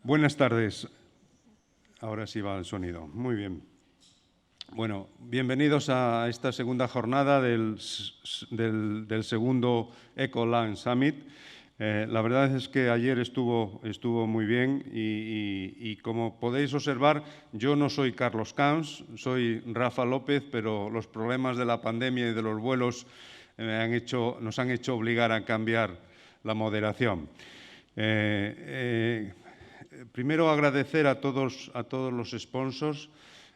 Buenas tardes. Ahora sí va el sonido. Muy bien. Bueno, bienvenidos a esta segunda jornada del segundo EcoLang Summit. La verdad es que ayer estuvo muy bien y como podéis observar, yo no soy Carlos Camps, soy Rafa López, pero los problemas de la pandemia y de los vuelos nos han hecho obligar a cambiar la moderación. Primero agradecer a todos los sponsors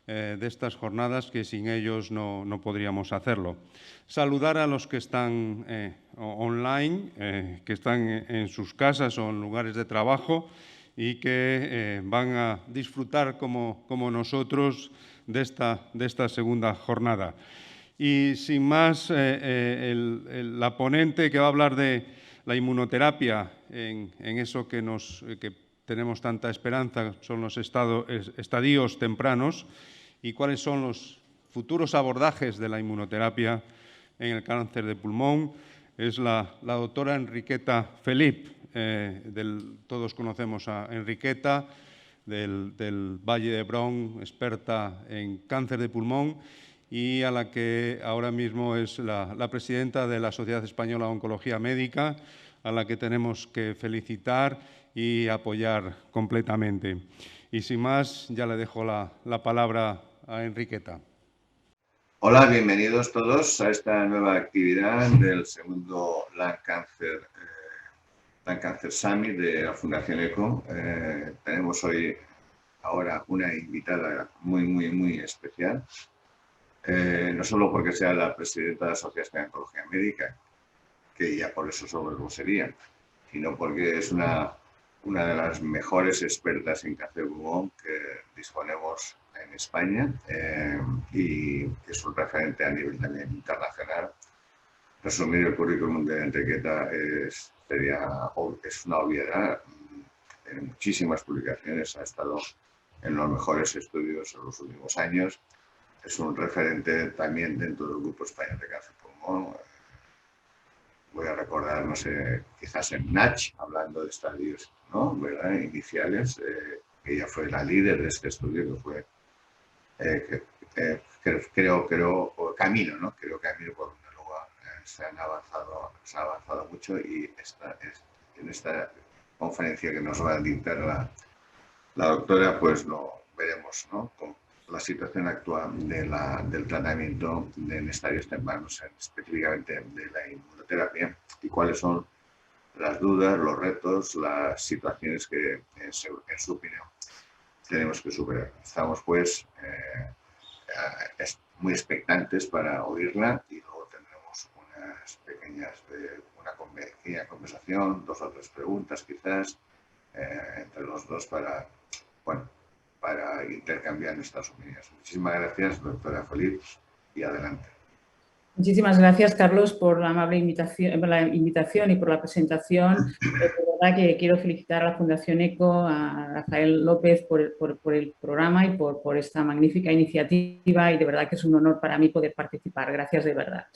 de estas jornadas, que sin ellos no podríamos hacerlo. Saludar a los que están online, que están en sus casas o en lugares de trabajo y que van a disfrutar como nosotros de esta segunda jornada. Y sin más, la ponente que va a hablar de la inmunoterapia en eso que tenemos tanta esperanza, son los estadios tempranos, y cuáles son los futuros abordajes de la inmunoterapia en el cáncer de pulmón. Es la doctora Enriqueta Felip. Todos conocemos a Enriqueta del Valle d'Hebron, experta en cáncer de pulmón, y a la que ahora mismo es la presidenta de la Sociedad Española de Oncología Médica, a la que tenemos que felicitar y apoyar completamente. Y sin más, ya le dejo la palabra a Enriqueta. Hola, bienvenidos todos a esta nueva actividad del segundo Lung Cancer Summit de la Fundación ECO. Tenemos hoy ahora una invitada muy especial, no solo porque sea la presidenta de la Sociedad Española de Oncología Médica, que ya por eso solo lo sería, sino porque es una de las mejores expertas en cáncer de pulmón que disponemos en España y que es un referente a nivel también internacional. Resumir el currículum de Enriqueta es una obviedad. Tiene muchísimas publicaciones, ha estado en los mejores estudios en los últimos años. Es un referente también dentro del Grupo Español de Cáncer de Pulmón. Voy a recordar, no sé, quizás en NACH, hablando de estadios, ¿no?, ¿verdad?, iniciales. Ella fue la líder de este estudio, que fue, creo, Camino, ¿no? Creo Camino, por donde luego se ha avanzado mucho, y en esta conferencia que nos va a dictar la doctora, pues lo veremos, ¿no?, con la situación actual del tratamiento en estadios tempranos, específicamente de la inmunoterapia, y cuáles son las dudas, los retos, las situaciones que, en su opinión, tenemos que superar. Estamos, pues, muy expectantes para oírla, y luego tendremos una pequeña conversación, 2 o 3 preguntas quizás, entre los dos para intercambiar nuestras opiniones. Muchísimas gracias, doctora Felip, y adelante. Muchísimas gracias, Carlos, por la amable invitación y por la presentación. De verdad que quiero felicitar a la Fundación ECO, a Rafael López, por el programa y por esta magnífica iniciativa, y de verdad que es un honor para mí poder participar. Gracias de verdad.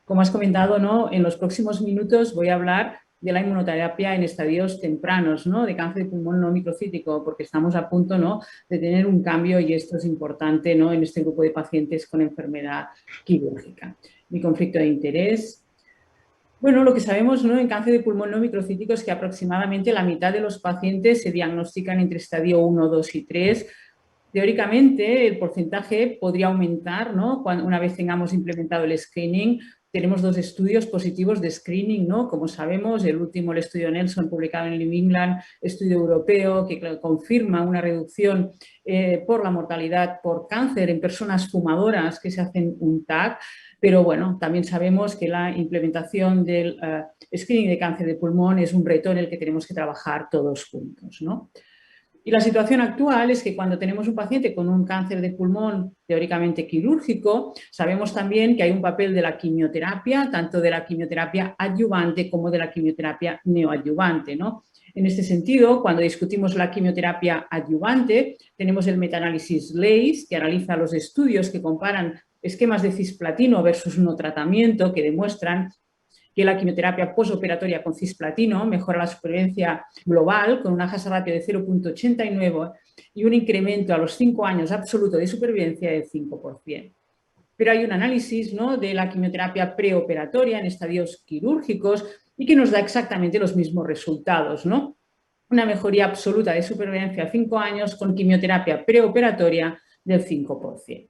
Como has comentado, ¿no?, en los próximos minutos voy a hablar de la inmunoterapia en estadios tempranos, ¿no?, de cáncer de pulmón no microcítico, porque estamos a punto, ¿no?, de tener un cambio, y esto es importante, ¿no?, en este grupo de pacientes con enfermedad quirúrgica. Mi conflicto de interés. Bueno, lo que sabemos, ¿no?, en cáncer de pulmón no microcítico es que aproximadamente la mitad de los pacientes se diagnostican entre estadio 1, 2 y 3. Teóricamente, el porcentaje podría aumentar, ¿no?, una vez tengamos implementado el screening. Tenemos 2 estudios positivos de screening, ¿no? Como sabemos, el último, el estudio Nelson, publicado en New England, estudio europeo, que confirma una reducción por la mortalidad por cáncer en personas fumadoras que se hacen un TAC. Pero bueno, también sabemos que la implementación del screening de cáncer de pulmón es un reto en el que tenemos que trabajar todos juntos, ¿no? Y la situación actual es que cuando tenemos un paciente con un cáncer de pulmón teóricamente quirúrgico, sabemos también que hay un papel de la quimioterapia, tanto de la quimioterapia adyuvante como de la quimioterapia neoadyuvante, ¿no? En este sentido, cuando discutimos la quimioterapia adyuvante, tenemos el metaanálisis LACE, que analiza los estudios que comparan esquemas de cisplatino versus no tratamiento, que demuestran que la quimioterapia posoperatoria con cisplatino mejora la supervivencia global con una hazard ratio de 0,89 y un incremento a los 5 años absoluto de supervivencia del 5%. Pero hay un análisis, ¿no?, de la quimioterapia preoperatoria en estadios quirúrgicos y que nos da exactamente los mismos resultados, ¿no? Una mejoría absoluta de supervivencia a 5 años con quimioterapia preoperatoria del 5%.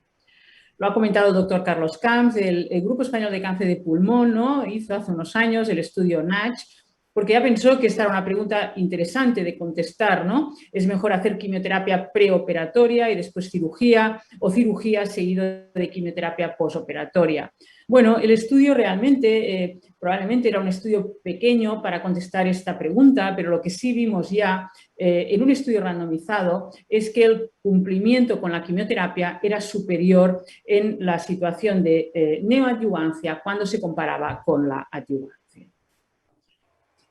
Lo ha comentado el doctor Carlos Camps, el Grupo Español de Cáncer de Pulmón, ¿no?, hizo hace unos años el estudio NACH, porque ya pensó que esta era una pregunta interesante de contestar, ¿no? ¿Es mejor hacer quimioterapia preoperatoria y después cirugía o cirugía seguido de quimioterapia posoperatoria? Bueno, el estudio realmente, probablemente era un estudio pequeño para contestar esta pregunta, pero lo que sí vimos ya en un estudio randomizado es que el cumplimiento con la quimioterapia era superior en la situación de neoadyuvancia cuando se comparaba con la adyuvancia.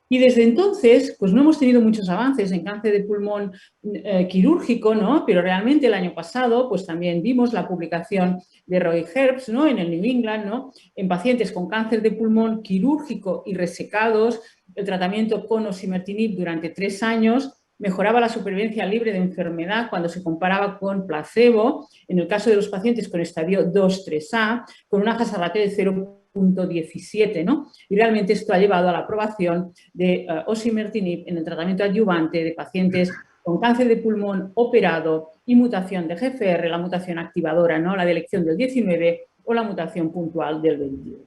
Y desde entonces, pues no hemos tenido muchos avances en cáncer de pulmón quirúrgico, ¿no? Pero realmente el año pasado, pues también vimos la publicación de Roy Herbst, ¿no?, en el New England, ¿no?, en pacientes con cáncer de pulmón quirúrgico y resecados, el tratamiento con osimertinib durante 3 años mejoraba la supervivencia libre de enfermedad cuando se comparaba con placebo, en el caso de los pacientes con estadio 2-3A, con una hazard ratio de 0,17, ¿no? Y realmente esto ha llevado a la aprobación de osimertinib en el tratamiento adyuvante de pacientes con cáncer de pulmón operado y mutación de GFR, la mutación activadora, ¿no?, la de elección del 19 o la mutación puntual del 21.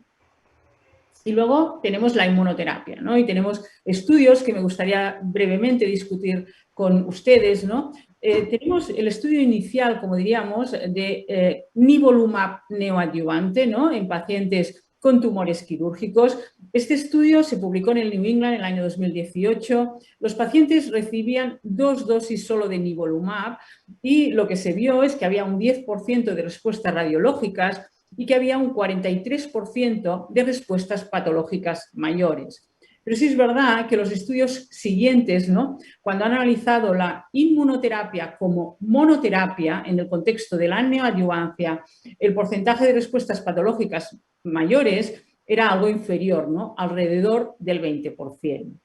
Y luego tenemos la inmunoterapia, ¿no? Y tenemos estudios que me gustaría brevemente discutir con ustedes, ¿no? Tenemos el estudio inicial, como diríamos, de nivolumab neoadyuvante, ¿no?, en pacientes con tumores quirúrgicos. Este estudio se publicó en el New England en el año 2018. Los pacientes recibían 2 dosis solo de nivolumab y lo que se vio es que había un 10% de respuestas radiológicas y que había un 43% de respuestas patológicas mayores. Pero sí es verdad que los estudios siguientes, ¿no?, cuando han analizado la inmunoterapia como monoterapia en el contexto de la neoadyuvancia, el porcentaje de respuestas patológicas mayores era algo inferior, ¿no?, alrededor del 20%.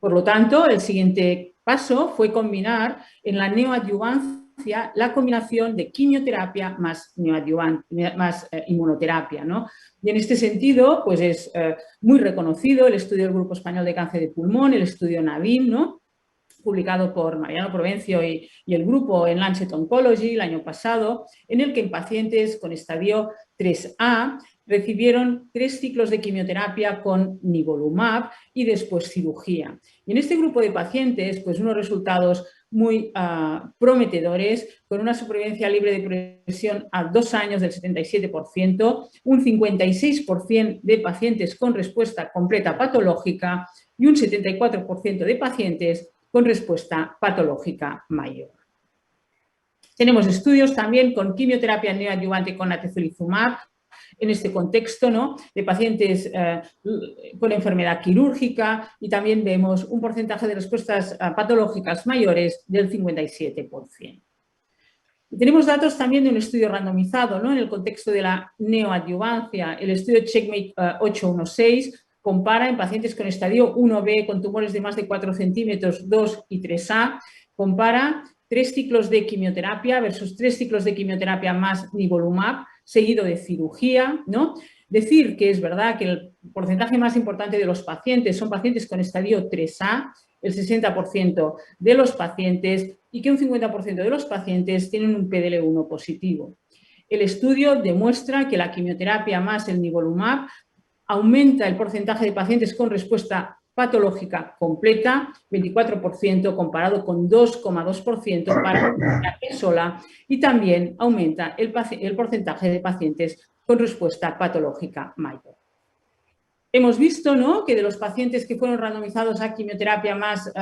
Por lo tanto, el siguiente paso fue combinar en la neoadyuvancia la combinación de quimioterapia más inmunoterapia, ¿no? Y en este sentido, pues es muy reconocido el estudio del Grupo Español de Cáncer de Pulmón, el estudio NAVIM, ¿no?, publicado por Mariano Provencio y el grupo en Lancet Oncology el año pasado, en el que en pacientes con estadio 3A recibieron 3 ciclos de quimioterapia con nivolumab y después cirugía. Y en este grupo de pacientes, pues unos resultados muy prometedores, con una supervivencia libre de progresión a 2 años del 77%, un 56% de pacientes con respuesta completa patológica y un 74% de pacientes con respuesta patológica mayor. Tenemos estudios también con quimioterapia neoadyuvante con atezolizumab, en este contexto, ¿no?, de pacientes con enfermedad quirúrgica, y también vemos un porcentaje de respuestas patológicas mayores del 57%. Y tenemos datos también de un estudio randomizado, ¿no?, en el contexto de la neoadyuvancia. El estudio Checkmate 816 compara en pacientes con estadio 1B con tumores de más de 4 centímetros, 2 y 3A, compara 3 ciclos de quimioterapia versus 3 ciclos de quimioterapia más nivolumab, seguido de cirugía, ¿no? Decir que es verdad que el porcentaje más importante de los pacientes son pacientes con estadio 3A, el 60% de los pacientes, y que un 50% de los pacientes tienen un PDL1 positivo. El estudio demuestra que la quimioterapia más el nivolumab aumenta el porcentaje de pacientes con respuesta patológica completa, 24% comparado con 2,2% para la quimioterapia sola, y también aumenta el porcentaje de pacientes con respuesta patológica mayor. Hemos visto, ¿no?, que de los pacientes que fueron randomizados a quimioterapia más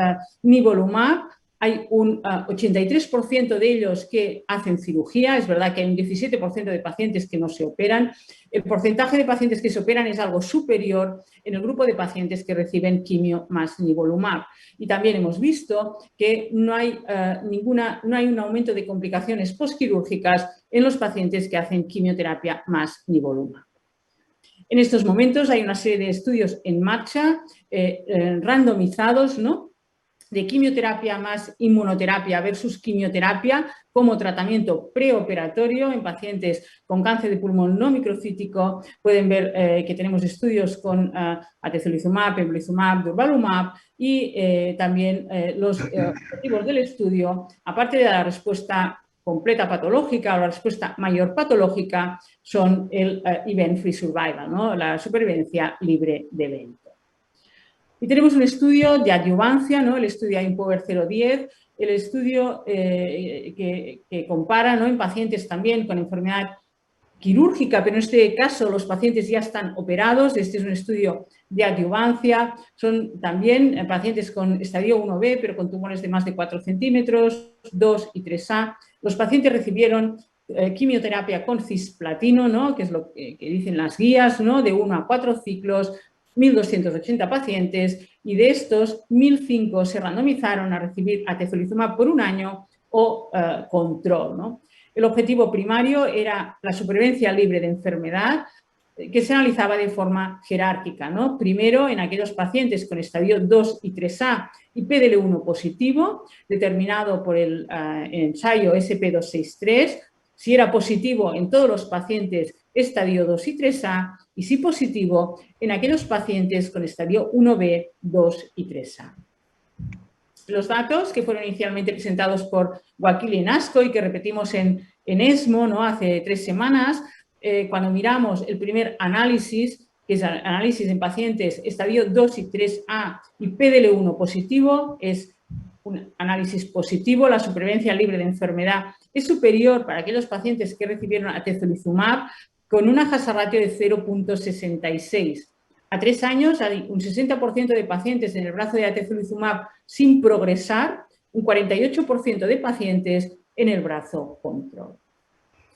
nivolumab, hay un 83% de ellos que hacen cirugía. Es verdad que hay un 17% de pacientes que no se operan. El porcentaje de pacientes que se operan es algo superior en el grupo de pacientes que reciben quimio más nivolumab. Y también hemos visto que no hay un aumento de complicaciones postquirúrgicas en los pacientes que hacen quimioterapia más nivolumab. En estos momentos hay una serie de estudios en marcha, randomizados, ¿no?, de quimioterapia más inmunoterapia versus quimioterapia como tratamiento preoperatorio en pacientes con cáncer de pulmón no microcítico. Pueden ver que tenemos estudios con atezolizumab, pembrolizumab, durvalumab y también los objetivos del estudio, aparte de la respuesta completa patológica o la respuesta mayor patológica, son el event-free survival, ¿no?, la supervivencia libre de evento. Y tenemos un estudio de adyuvancia, ¿no?, el estudio IMpower 010, el estudio que compara, ¿no?, en pacientes también con enfermedad quirúrgica, pero en este caso los pacientes ya están operados. Este es un estudio de adyuvancia, son también pacientes con estadio 1B, pero con tumores de más de 4 centímetros, 2 y 3A. Los pacientes recibieron quimioterapia con cisplatino, ¿no?, que es lo que dicen las guías, ¿no?, de 1 a 4 ciclos, 1.280 pacientes, y de estos 1.005 se randomizaron a recibir atezolizumab por 1 año o control, ¿no? El objetivo primario era la supervivencia libre de enfermedad, que se analizaba de forma jerárquica, ¿no? Primero, en aquellos pacientes con estadio 2 y 3A y PDL1 positivo, determinado por el ensayo SP263, si era positivo en todos los pacientes estadio 2 y 3A, y si positivo en aquellos pacientes con estadio 1B, 2 y 3A. Los datos que fueron inicialmente presentados por Wakil y Nasco y que repetimos en ESMO, ¿no?, hace 3 semanas, cuando miramos el primer análisis, que es análisis en pacientes estadio 2 y 3A y PDL1 positivo, es un análisis positivo. La supervivencia libre de enfermedad es superior para aquellos pacientes que recibieron atezolizumab con una hazard ratio de 0.66. A 3 años hay un 60% de pacientes en el brazo de atezolizumab sin progresar, un 48% de pacientes en el brazo control.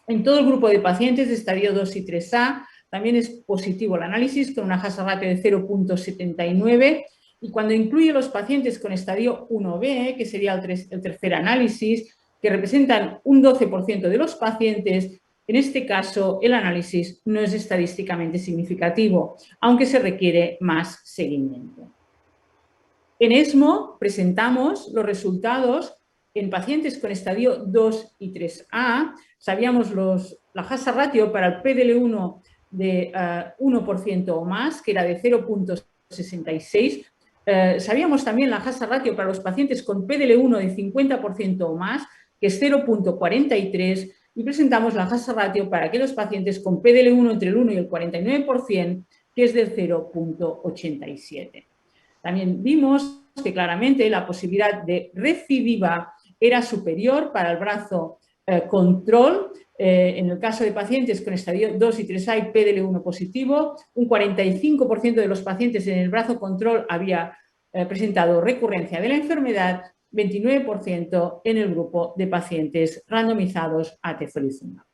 En todo el grupo de pacientes de estadio 2 y 3A también es positivo el análisis con una hazard ratio de 0.79, y cuando incluye los pacientes con estadio 1B, que sería el tercer análisis, que representan un 12% de los pacientes, en este caso el análisis no es estadísticamente significativo, aunque se requiere más seguimiento. En ESMO presentamos los resultados en pacientes con estadio 2 y 3A. Sabíamos la hazard ratio para el PDL1 de 1% o más, que era de 0.66. Sabíamos también la hazard ratio para los pacientes con PDL1 de 50% o más, que es 0.43, y presentamos la hazard ratio para aquellos pacientes con PDL1 entre el 1 y el 49%, que es del 0.87. También vimos que claramente la posibilidad de recidiva era superior para el brazo control, en el caso de pacientes con estadio 2 y 3A y PDL1 positivo. Un 45% de los pacientes en el brazo control había presentado recurrencia de la enfermedad, 29% en el grupo de pacientes randomizados a atezolizumab.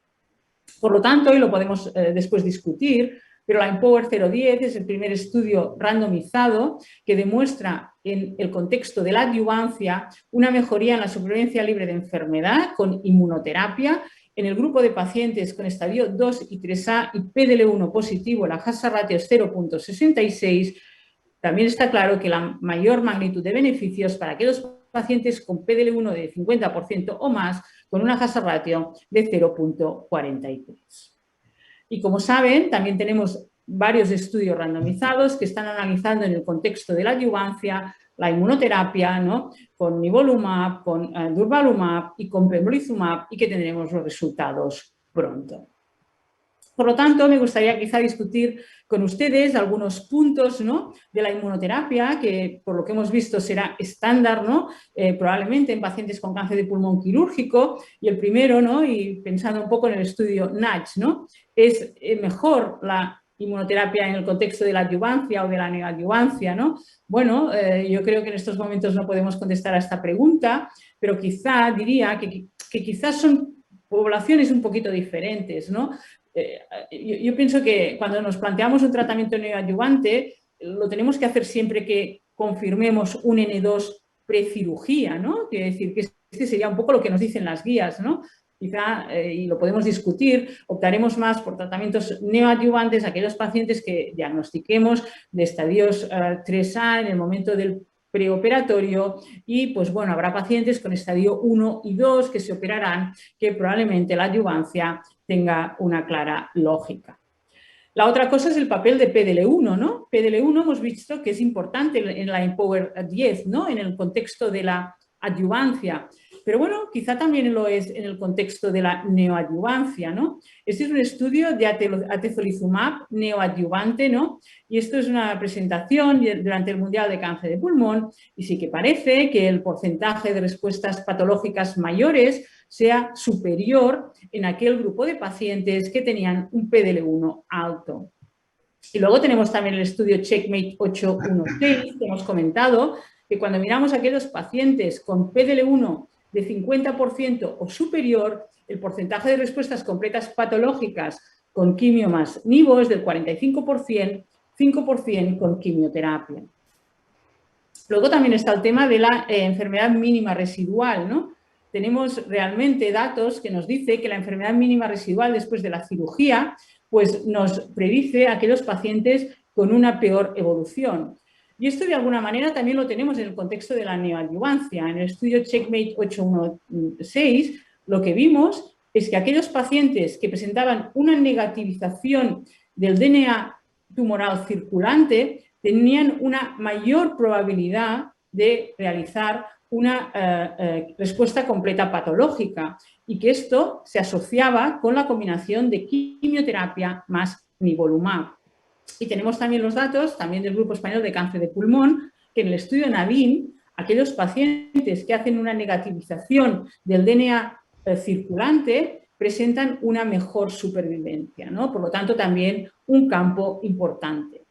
Por lo tanto, y lo podemos después discutir, pero la IMpower 010 es el primer estudio randomizado que demuestra en el contexto de la adyuvancia una mejoría en la supervivencia libre de enfermedad con inmunoterapia en el grupo de pacientes con estadio 2 y 3A y PDL1 positivo. La hazard ratio es 0.66. También está claro que la mayor magnitud de beneficios para aquellos pacientes con PDL1 de 50% o más, con una hazard ratio de 0.43. Y como saben, también tenemos varios estudios randomizados que están analizando en el contexto de la adyuvancia la inmunoterapia, ¿no?, con nivolumab, con durvalumab y con pembrolizumab, y que tendremos los resultados pronto. Por lo tanto, me gustaría quizá discutir con ustedes algunos puntos, ¿no?, de la inmunoterapia, que por lo que hemos visto será estándar, ¿no?, probablemente en pacientes con cáncer de pulmón quirúrgico. Y el primero, ¿no?, y pensando un poco en el estudio NATCH, ¿no?, es mejor la inmunoterapia en el contexto de la adyuvancia o de la neoadyuvancia, ¿no? Bueno, yo creo que en estos momentos no podemos contestar a esta pregunta, pero quizá diría que quizás son poblaciones un poquito diferentes, ¿no? Yo pienso que cuando nos planteamos un tratamiento neoadyuvante, lo tenemos que hacer siempre que confirmemos un N2 precirugía, ¿no? Quiere decir que este sería un poco lo que nos dicen las guías, ¿no? quizá, y lo podemos discutir, optaremos más por tratamientos neoadyuvantes, aquellos pacientes que diagnostiquemos de estadios 3A en el momento del preoperatorio y, pues bueno, habrá pacientes con estadio 1 y 2 que se operarán, que probablemente la adyuvancia tenga una clara lógica. La otra cosa es el papel de PDL1, ¿no? PDL1 hemos visto que es importante en la Empower 10, ¿no? En el contexto de la adyuvancia. Pero bueno, quizá también lo es en el contexto de la neoadyuvancia, ¿no? Este es un estudio de atezolizumab neoadyuvante, ¿no? Y esto es una presentación durante el Mundial de Cáncer de Pulmón y sí que parece que el porcentaje de respuestas patológicas mayores sea superior en aquel grupo de pacientes que tenían un PDL1 alto. Y luego tenemos también el estudio Checkmate 816 que hemos comentado, que cuando miramos a aquellos pacientes con PDL1 de 50% o superior, el porcentaje de respuestas completas patológicas con quimio más nivo es del 45%, 5% con quimioterapia. Luego también está el tema de la enfermedad mínima residual, ¿no? Tenemos realmente datos que nos dice que la enfermedad mínima residual después de la cirugía pues nos predice a aquellos pacientes con una peor evolución. Y esto de alguna manera también lo tenemos en el contexto de la neoadyuvancia. En el estudio Checkmate 816 lo que vimos es que aquellos pacientes que presentaban una negativización del DNA tumoral circulante tenían una mayor probabilidad de realizar una respuesta completa patológica y que esto se asociaba con la combinación de quimioterapia más nivolumab. Y tenemos también los datos también del Grupo Español de Cáncer de Pulmón, que en el estudio NADIM, aquellos pacientes que hacen una negativización del DNA circulante presentan una mejor supervivencia, ¿no? Por lo tanto, también un campo importante.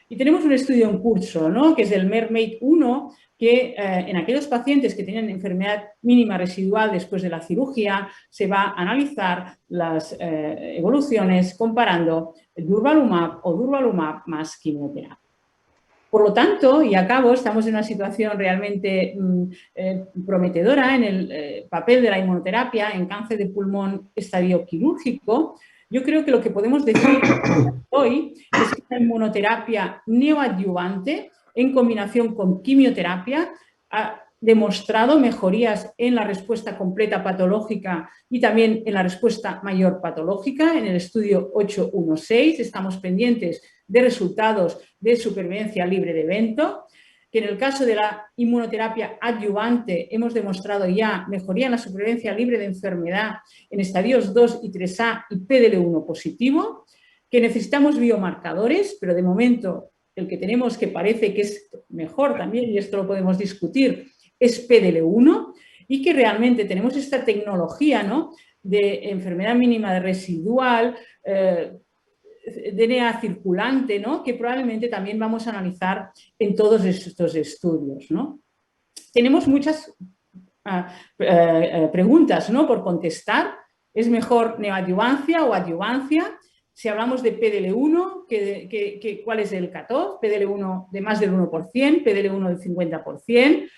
Y tenemos un estudio en curso, ¿no? Que es el MERMAID 1, que en aquellos pacientes que tienen enfermedad mínima residual después de la cirugía se va a analizar las evoluciones comparando durvalumab o durvalumab más quimioterapia. Por lo tanto, y acabo, estamos en una situación realmente prometedora en el papel de la inmunoterapia en cáncer de pulmón estadio quirúrgico. Yo creo que lo que podemos decir hoy es que la inmunoterapia neoadyuvante en combinación con quimioterapia ha demostrado mejorías en la respuesta completa patológica y también en la respuesta mayor patológica. En el estudio 816 estamos pendientes de resultados de supervivencia libre de evento, que en el caso de la inmunoterapia adyuvante hemos demostrado ya mejoría en la supervivencia libre de enfermedad en estadios 2 y 3A y PDL1 positivo, que necesitamos biomarcadores, pero de momento el que tenemos que parece que es mejor también, y esto lo podemos discutir, es PDL1 y que realmente tenemos esta tecnología, ¿no?, de enfermedad mínima de residual, DNA circulante, ¿no?, que probablemente también vamos a analizar en todos estos estudios, ¿no? Tenemos muchas preguntas, ¿no?, por contestar. ¿Es mejor neoadyuvancia o adyuvancia? Si hablamos de PDL1, ¿cuál es el cutoff? PDL1 de más del 1%, PDL1 del 50%.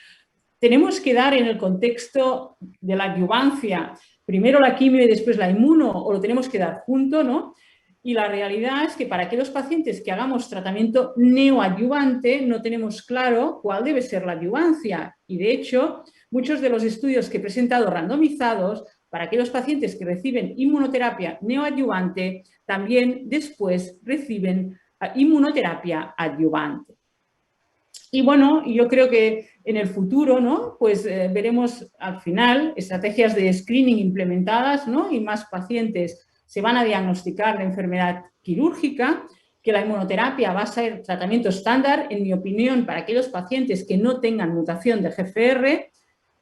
Tenemos que dar en el contexto de la adyuvancia primero la quimio y después la inmuno, o lo tenemos que dar junto, ¿no? Y la realidad es que para aquellos pacientes que hagamos tratamiento neoadyuvante no tenemos claro cuál debe ser la adyuvancia. Y de hecho, muchos de los estudios que he presentado randomizados para aquellos pacientes que reciben inmunoterapia neoadyuvante también después reciben inmunoterapia adyuvante. Y bueno, yo creo que en el futuro, ¿no?, pues veremos al final estrategias de screening implementadas, ¿no?, y más pacientes se van a diagnosticar de enfermedad quirúrgica, que la inmunoterapia va a ser tratamiento estándar, en mi opinión, para aquellos pacientes que no tengan mutación de GFR,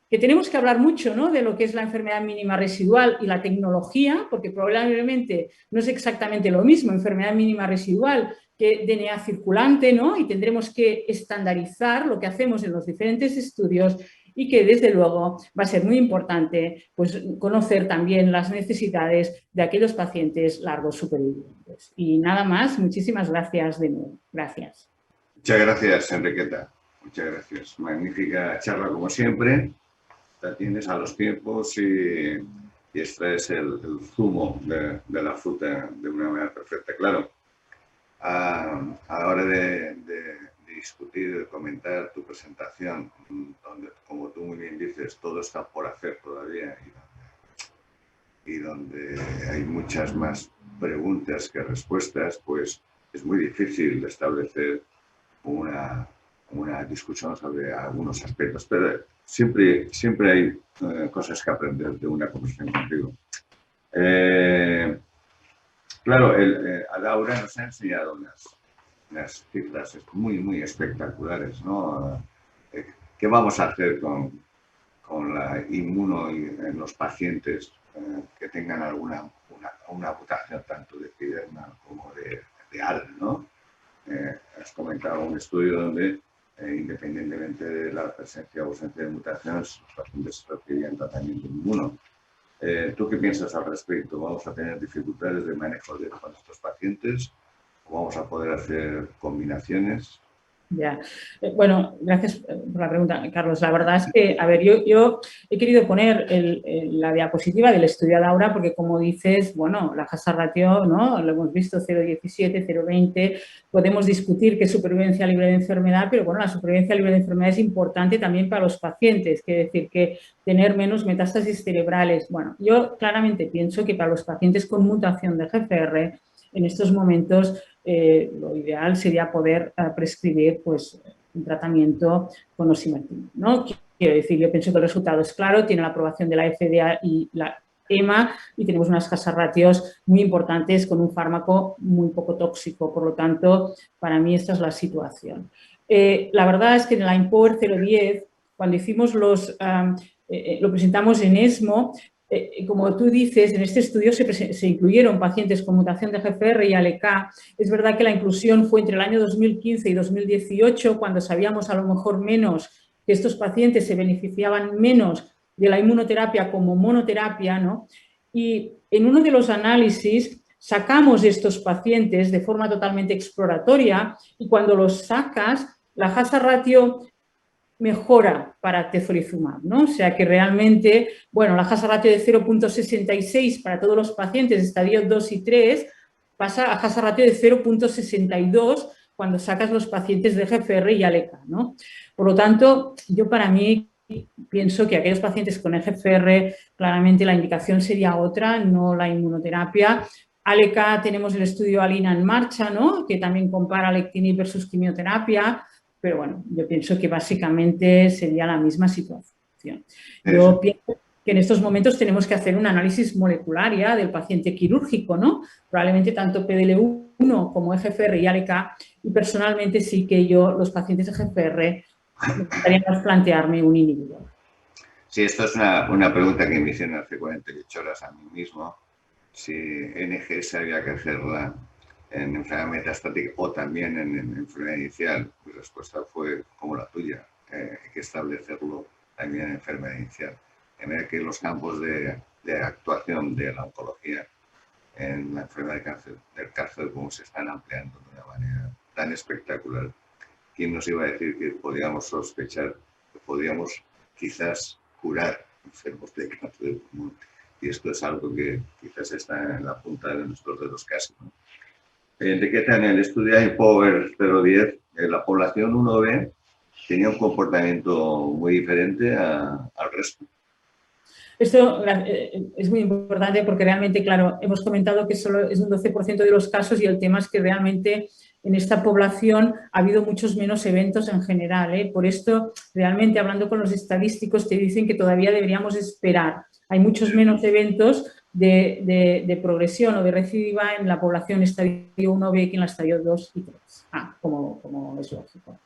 que tenemos que hablar mucho, ¿no?, de lo que es la enfermedad mínima residual y la tecnología, porque probablemente no es exactamente lo mismo enfermedad mínima residual que DNA circulante, ¿no?, y tendremos que estandarizar lo que hacemos en los diferentes estudios y que desde luego va a ser muy importante pues, conocer también las necesidades de aquellos pacientes largos supervivientes. Y nada más, muchísimas gracias de nuevo. Gracias. Muchas gracias, Enriqueta. Muchas gracias. Magnífica charla como siempre. La tienes a los tiempos y y extraes el zumo de la fruta de una manera perfecta. Claro, a la hora de discutir, de comentar tu presentación, donde, como tú muy bien dices, todo está por hacer todavía y donde hay muchas más preguntas que respuestas, pues es muy difícil establecer una discusión sobre algunos aspectos, pero siempre hay cosas que aprender de una conversación contigo. Claro, Laura nos ha enseñado unas cifras muy espectaculares, ¿no? ¿Qué vamos a hacer con la inmuno en los pacientes que tengan una mutación tanto de epiderma como de AL, ¿no? Has comentado un estudio donde, independientemente de la presencia o ausencia de mutaciones, los pacientes recibían tratamiento inmuno. ¿Tú qué piensas al respecto? ¿Vamos a tener dificultades de manejo con estos pacientes? ¿O vamos a poder hacer combinaciones? Ya. Bueno, gracias por la pregunta, Carlos. La verdad es que, a ver, yo he querido poner la diapositiva del estudio de Laura porque, como dices, bueno, la hazard ratio, ¿no? Lo hemos visto, 0,17, 0,20. Podemos discutir qué es supervivencia libre de enfermedad, pero, bueno, la supervivencia libre de enfermedad es importante también para los pacientes. Quiere decir que tener menos metástasis cerebrales. Bueno, yo claramente pienso que para los pacientes con mutación de GFR, en estos momentos, lo ideal sería poder prescribir pues, un tratamiento con osimertinib, ¿no? Quiero decir, yo pienso que el resultado es claro, tiene la aprobación de la FDA y la EMA y tenemos unas hazard ratios muy importantes con un fármaco muy poco tóxico. Por lo tanto, para mí esta es la situación. La verdad es que en la IMpower 010, cuando hicimos lo presentamos en ESMO, como tú dices, en este estudio se incluyeron pacientes con mutación de GFR y ALK. Es verdad que la inclusión fue entre el año 2015 y 2018, cuando sabíamos a lo mejor menos que estos pacientes se beneficiaban menos de la inmunoterapia como monoterapia, ¿no? Y en uno de los análisis sacamos estos pacientes de forma totalmente exploratoria y cuando los sacas, la hazard ratio mejora para tezolizumab, ¿no? O sea que realmente, bueno, la hazard ratio de 0,66 para todos los pacientes de estadio 2 y 3 pasa a hazard ratio de 0,62 cuando sacas los pacientes de GFR y ALK, ¿no? Por lo tanto, yo para mí pienso que aquellos pacientes con EGFR, claramente la indicación sería otra, no la inmunoterapia. ALK tenemos el estudio ALINA en marcha, ¿no? Que también compara alectinib versus quimioterapia. Pero bueno, yo pienso que básicamente sería la misma situación. Yo pienso que en estos momentos tenemos que hacer un análisis molecular ya del paciente quirúrgico, ¿no? Probablemente tanto PDL1 como EGFR y ALK, y personalmente sí que yo, los pacientes EGFR, me gustaría más plantearme un inhibidor. Sí, esto es una pregunta que me hicieron hace 48 horas a mí mismo, si NGS había que hacerla en enfermedad metastática o también en enfermedad inicial. Mi respuesta fue como la tuya, hay que establecerlo también en enfermedad inicial. En vez de que los campos de actuación de la oncología en la enfermedad del cáncer como se están ampliando de una manera tan espectacular. ¿Quién nos iba a decir que podíamos sospechar, que podíamos quizás curar enfermos de cáncer de pulmón? Y esto es algo que quizás está en la punta de nuestros dedos casi, ¿no? Enriqueta, en el estudio IMpower 010, la población 1B tenía un comportamiento muy diferente al resto. Esto es muy importante porque realmente, claro, hemos comentado que solo es un 12% de los casos y el tema es que realmente en esta población ha habido muchos menos eventos en general, ¿eh? Por esto, realmente, hablando con los estadísticos, te dicen que todavía deberíamos esperar. Hay muchos menos eventos de progresión o de recidiva en la población estadio 1B que en la estadio 2 y 3. Como es lógico.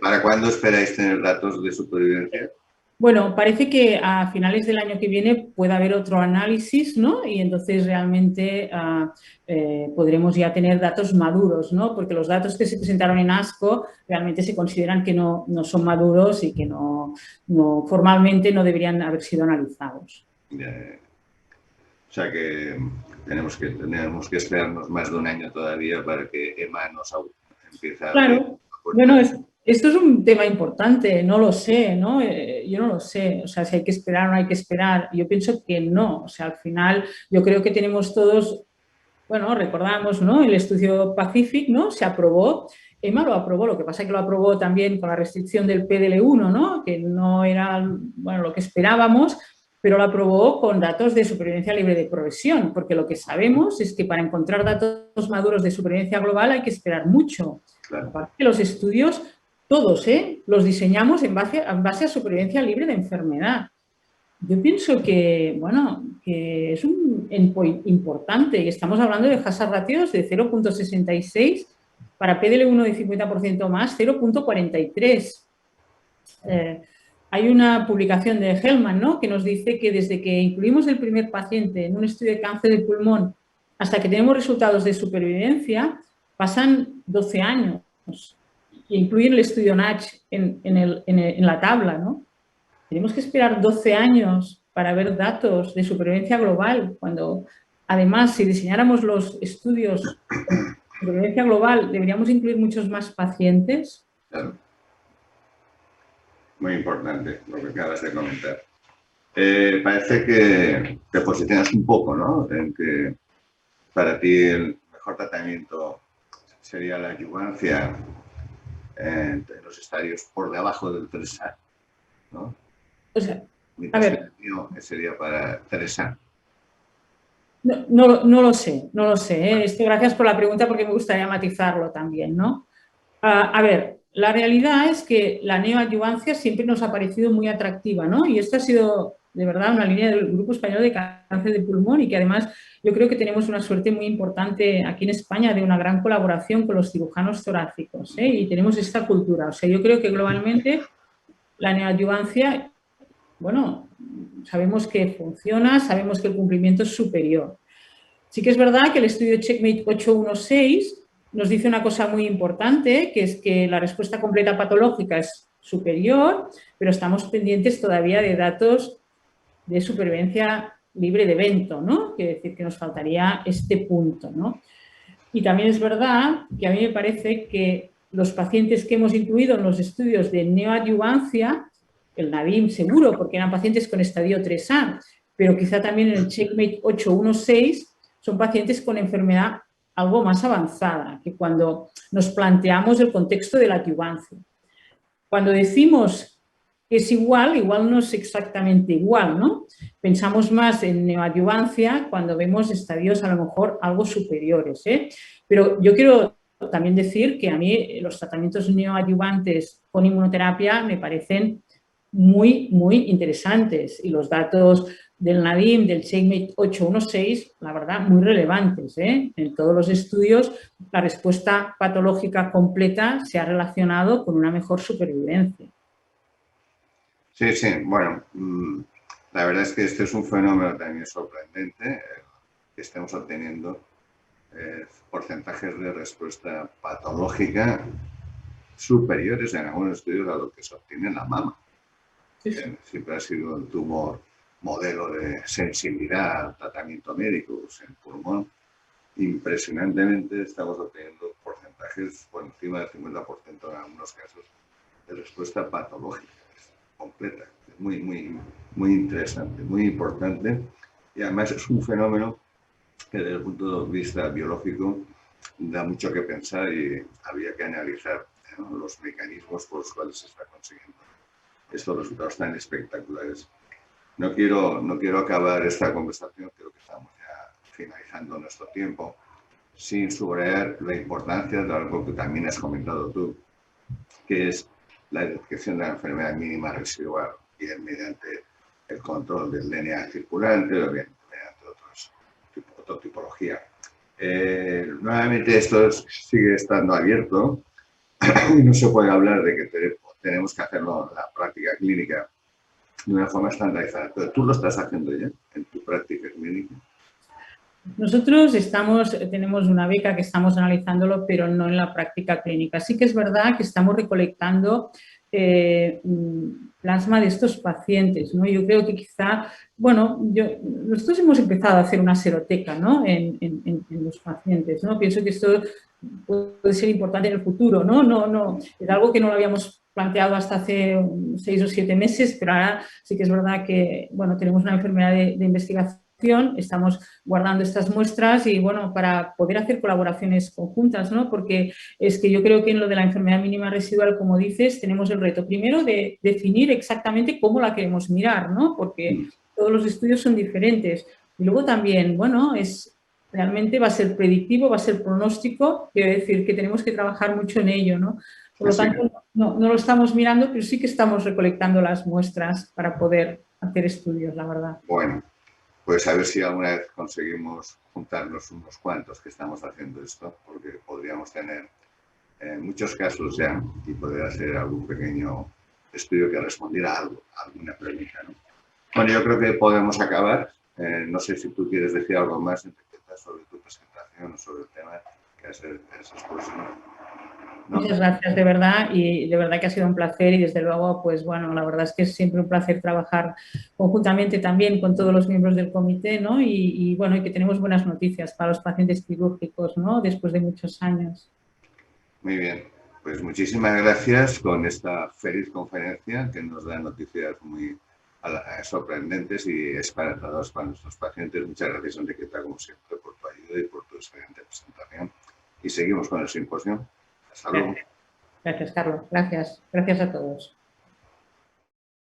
¿Para cuándo esperáis tener datos de supervivencia? Bueno, parece que a finales del año que viene puede haber otro análisis, ¿no? Y entonces realmente podremos ya tener datos maduros, ¿no? Porque los datos que se presentaron en ASCO realmente se consideran que no son maduros y que no formalmente no deberían haber sido analizados. O sea que tenemos que esperarnos más de un año todavía para que EMA nos empiece a... Claro, bueno, Esto es un tema importante, no lo sé, ¿no? Yo no lo sé, o sea, si hay que esperar o no hay que esperar. Yo pienso que no, o sea, al final yo creo que tenemos todos, bueno, recordamos, ¿no? El estudio Pacific, ¿no? Se aprobó, EMA lo aprobó, lo que pasa es que lo aprobó también con la restricción del PDL1, ¿no? Que no era, bueno, lo que esperábamos, pero lo aprobó con datos de supervivencia libre de progresión, porque lo que sabemos es que para encontrar datos maduros de supervivencia global hay que esperar mucho. Claro. Aparte, los estudios, todos, los diseñamos en base a supervivencia libre de enfermedad. Yo pienso que, bueno, que es un endpoint importante y estamos hablando de hazard ratios de 0.66, para PDL1 de 50% más, 0.43. Hay una publicación de Hellman, ¿no?, que nos dice que desde que incluimos el primer paciente en un estudio de cáncer de pulmón hasta que tenemos resultados de supervivencia, pasan 12 años. Y incluyen el estudio NACH en la tabla, ¿no? Tenemos que esperar 12 años para ver datos de supervivencia global, cuando además si diseñáramos los estudios de supervivencia global deberíamos incluir muchos más pacientes. Claro. Muy importante lo que acabas de comentar. Parece que te posicionas un poco, ¿no?, en que para ti el mejor tratamiento sería la adyuvancia en los estadios por debajo del 3A, ¿no? O sea, Mientras a ver, que el mío sería para 3A. No lo sé, no lo sé. Gracias por la pregunta porque me gustaría matizarlo también, ¿no? A ver, la realidad es que la neoadyuvancia siempre nos ha parecido muy atractiva, ¿no? Y esta ha sido, de verdad, una línea del Grupo Español de Cáncer de Pulmón y que además yo creo que tenemos una suerte muy importante aquí en España de una gran colaboración con los cirujanos torácicos, y tenemos esta cultura. O sea, yo creo que globalmente la neoadyuvancia, bueno, sabemos que funciona, sabemos que el cumplimiento es superior. Sí que es verdad que el estudio Checkmate 816 nos dice una cosa muy importante, que es que la respuesta completa patológica es superior, pero estamos pendientes todavía de datos de supervivencia libre de evento, ¿no? Quiere decir que nos faltaría este punto, ¿no? Y también es verdad que a mí me parece que los pacientes que hemos incluido en los estudios de neoadyuvancia, el NADIM seguro, porque eran pacientes con estadio 3A, pero quizá también en el Checkmate 816 son pacientes con enfermedad algo más avanzada que cuando nos planteamos el contexto de la adyuvancia. Cuando decimos que es igual, igual no es exactamente igual, ¿no? Pensamos más en neoadyuvancia cuando vemos estadios a lo mejor algo superiores, Pero yo quiero también decir que a mí los tratamientos neoadyuvantes con inmunoterapia me parecen muy, muy interesantes y los datos del NADIM, del Checkmate 816, la verdad, muy relevantes. En todos los estudios, la respuesta patológica completa se ha relacionado con una mejor supervivencia. Sí, sí, bueno, la verdad es que este es un fenómeno también sorprendente, que estemos obteniendo porcentajes de respuesta patológica superiores en algunos estudios a lo que se obtiene en la mama. Sí. Siempre ha sido el tumor modelo de sensibilidad al tratamiento médico, pues en pulmón. Impresionantemente estamos obteniendo porcentajes por encima del 50% en algunos casos de respuesta patológica completa. Muy, muy, muy interesante, muy importante. Y además es un fenómeno que desde el punto de vista biológico da mucho que pensar y había que analizar, ¿no?, los mecanismos por los cuales se está consiguiendo estos resultados tan espectaculares. No quiero acabar esta conversación, creo que estamos ya finalizando nuestro tiempo, sin subrayar la importancia de algo que también has comentado tú, que es la detección de la enfermedad mínima residual, bien mediante el control del DNA circulante o bien mediante otra tipología. Nuevamente esto sigue estando abierto y no se puede hablar de que tenemos que hacerlo en la práctica clínica de una forma estandarizada, pero tú lo estás haciendo ya en tu práctica clínica. Nosotros tenemos una beca que estamos analizándolo, pero no en la práctica clínica. Sí que es verdad que estamos recolectando plasma de estos pacientes, ¿no? Yo creo que quizá, bueno, nosotros hemos empezado a hacer una seroteca, ¿no?, en los pacientes, ¿no? Pienso que esto puede ser importante en el futuro, ¿no? No, es algo que no lo habíamos planteado hasta hace 6 o 7 meses, pero ahora sí que es verdad que, bueno, tenemos una enfermedad de investigación, estamos guardando estas muestras y, bueno, para poder hacer colaboraciones conjuntas, ¿no? Porque es que yo creo que en lo de la enfermedad mínima residual, como dices, tenemos el reto primero de definir exactamente cómo la queremos mirar, ¿no? Porque todos los estudios son diferentes. Y luego también, bueno, realmente va a ser predictivo, va a ser pronóstico, quiero decir que tenemos que trabajar mucho en ello, ¿no? Por lo tanto, no lo estamos mirando, pero sí que estamos recolectando las muestras para poder hacer estudios, la verdad. Bueno, pues a ver si alguna vez conseguimos juntarnos unos cuantos que estamos haciendo esto, porque podríamos tener muchos casos ya y poder hacer algún pequeño estudio que respondiera a algo, a alguna pregunta, ¿no? Bueno, yo creo que podemos acabar. No sé si tú quieres decir algo más, Enriqueta, sobre tu presentación o sobre el tema que has expuesto. ¿No? Muchas gracias, de verdad, y de verdad que ha sido un placer y desde luego, pues bueno, la verdad es que es siempre un placer trabajar conjuntamente también con todos los miembros del comité, ¿no? Y bueno, y que tenemos buenas noticias para los pacientes quirúrgicos, ¿no? Después de muchos años. Muy bien, pues muchísimas gracias con esta feliz conferencia que nos da noticias muy sorprendentes y esperanzadoras para nuestros pacientes. Muchas gracias, Enriqueta, como siempre, por tu ayuda y por tu excelente presentación. Y seguimos con el simposio. Hasta luego. Gracias, Carlos. Gracias. Gracias a todos.